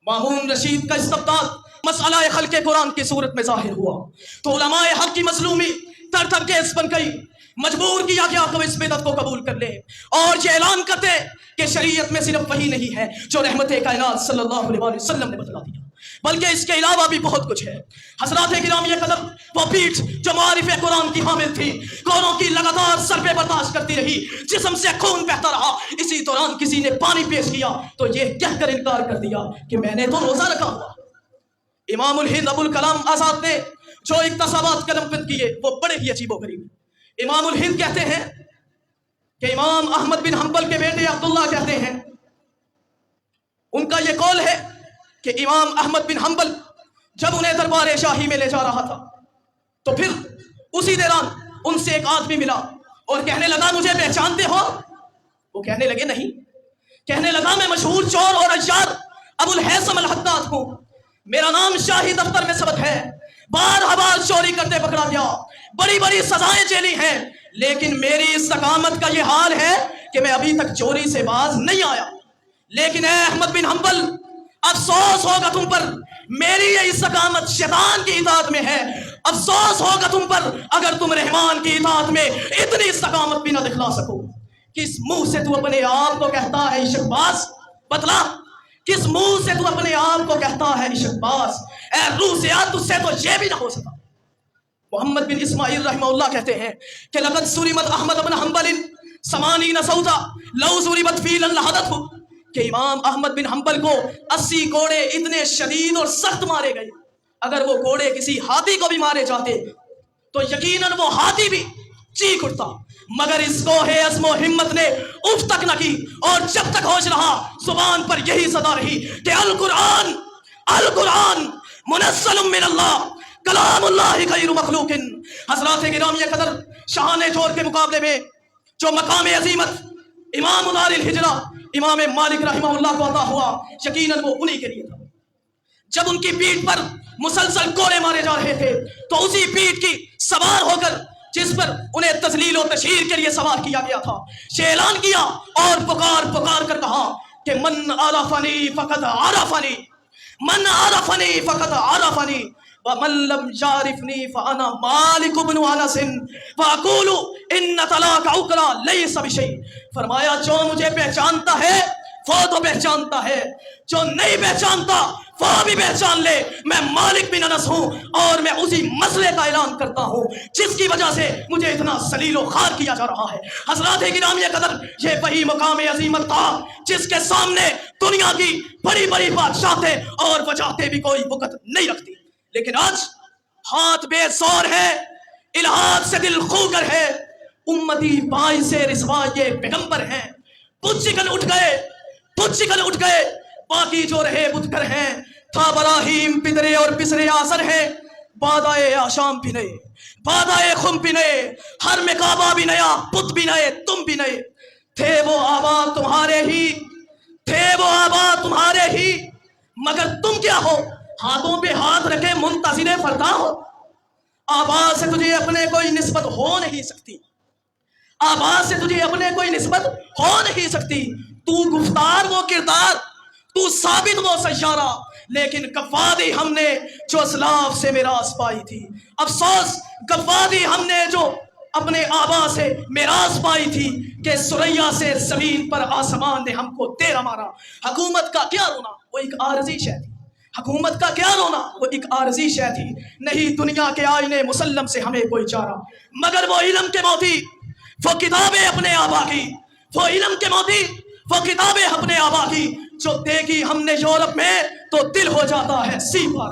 मामून रशीद का इस्तब्दाद मसला खल्क़े कुरान की सूरत में ज़ाहिर हुआ तो उलमाए हक़ की मज़लूमी तर केस बन गई। मजबूर किया गया कि इस बिदअत को कबूल कर ले और ये ऐलान करते कि शरीयत में सिर्फ वही नहीं है जो रहमत कायनात सल्लल्लाहु अलैहि वसल्लम ने बतला दिया, बल्कि इसके अलावा भी बहुत कुछ है। हज़रात गिरामी कदम वो पीठ जो मारिफ़े कुरान की हामिल थी, कौनों की लगातार सर पे बर्दाश्त करती रही, जिस्म से खून बहता रहा। इसी दौरान किसी ने पानी पेश किया तो ये कहकर इनकार कर दिया कि मैंने तो रोजा रखा हुआ। इमामुल हिंद अबुल कलाम आज़ाद ने जो इक्तसाबात कलम किए वो बड़े ही अजीबो गरीब। इमामुल हिंद कहते हैं कि इमाम अहमद बिन हंबल के बेटे अब्दुल्ला कहते हैं, उनका ये कौल है कि इमाम अहमद बिन हंबल जब उन्हें दरबार शाही में ले जा रहा था तो फिर उसी दौरान उनसे एक आदमी मिला और कहने लगा मुझे पहचानते हो? वो कहने लगे नहीं। कहने लगा मैं मशहूर चोर और अय्यार अबुल हैसम अल हद्दाद हूं, मेरा नाम शाही दफ्तर में सबक है, बार चोरी करते पकड़ा गया, बड़ी बड़ी सजाएं झेली हैं, लेकिन मेरी इस्तकामत का ये हाल है कि मैं अभी तक चोरी से बाज नहीं आया। लेकिन ऐ अहमद बिन हंबल, अफसोस होगा तुम पर, मेरी ये इस्तकामत शैतान की इताअत में है। अफसोस होगा तुम पर अगर तुम रहमान की इताअत में इतनी इस्तकामत भी ना दिखला सको। किस मुंह से तू अपने आप को कहता है इश्कबाज? बतला, किस मुंह से तू अपने आप को कहता है इश्कबाज? ऐ रूह से याद, तुझसे तो ये भी ना हो सका। मोहम्मद बिन इस्माइल रहमहुल्लाह कहते हैं कि लक़द सुरिमत अहमद बिन हंबल समानीन सौदा लौ सुरिमत फीलन लहदतहु, कि इमाम अहमद बिन हंबल को 80 कोड़े इतने शदीद और सख्त मारे गए। अगर वो कोड़े किसी हाथी को भी मारे जाते तो यकीनन वो हाथी भी चीख उठता, मगर इसको है अज़्मो हिम्मत ने उफ तक न की। और जब तक होश रहा जुबान पर यही सदा रही कि अल कुरान मुनज़्ज़लुम मिनल्लाह कलामुल्लाहि खैरु मखलूकिन। हज़रात गिरामी कदर, शाहाने जोर के मुकाबले में जो मकाम अज़ीमत इमाम दारिल हिजरा इमाम मालिक रहमहुल्लाह को अता हुआ, यकीनन वो उन्हीं के लिए था। जब उनकी पीठ पर मुसलसल कोड़े मारे जा रहे थे तो उसी पीठ की सवार होकर जिस पर उन्हें तज़लील और तशहीर के लिए सवार किया गया था, से ऐलान किया और पुकार कर कहा कि मन आरफनी फ़क़द आरफनी, मन आरफनी फ़क़द आरफनी व मन लम यारिफनी फ़अना मालिक इब्न अनस व अक़ूलु इन्न तलाक़ उक़रा लैसा बिशै। फरमाया जो मुझे पहचानता है वो तो पहचानता है, जो नहीं पहचानता वो भी पहचान ले, मैं मालिक बिन अनस हूँ और मैं उसी मसले का ऐलान करता हूँ जिसकी वजह से मुझे इतना सलीलो खार किया जा रहा है। हज़रात गिरामी कदर, ये वही मकाम अज़ीमत था जिसके सामने दुनिया की बड़ी बड़ी बादशाहतें और वजाहतें भी कोई वक़्त नहीं रखती। लेकिन आज हाथ बेसौर है, इल्हाद से दिल खूगर है, उम्मती बाई से रिसवा ये पैगंबर हैं। पुच्चिकन उठ गए, बाकी जो रहे बुतकर हैं। था बराहीम पितरे और पिसरे आसर हैं, बादाए आशाम भी नए, बादाए खुम भी नए, हर में काबा भी नया, पुत भी नए, तुम भी नए। थे वो आबाद तुम्हारे ही, मगर तुम क्या हो? हाथों पे हाथ रखे मुंतज़िरे फरदा हो। आवाज से तुझे अपने कोई निस्बत हो नहीं सकती, आवाज से तुझे अपने कोई निस्बत हो नहीं सकती। तू गुफ्तार वो किरदार, तू साबित वो सैयारा, लेकिन गवादी हमने जो असलाफ से मिरास पाई थी। अफसोस गवादी हमने जो अपने आबा से मिरास पाई थी कि सुरैया से जमीन पर आसमान ने हमको तेरा मारा। हुकूमत का क्या रोना, वो एक आरजी शय थी। हुकूमत का क्या रोना, वो एक आरजी शय थी। नहीं दुनिया के आईने मुसल्लम से हमें कोई चारा, मगर वो इल्म के मोती, वो किताबें अपने आबा की, वो इल्म के मोती, वो किताबें अपने आबा की, जो देखी हमने यूरोप में तो दिल हो जाता है सी पारा।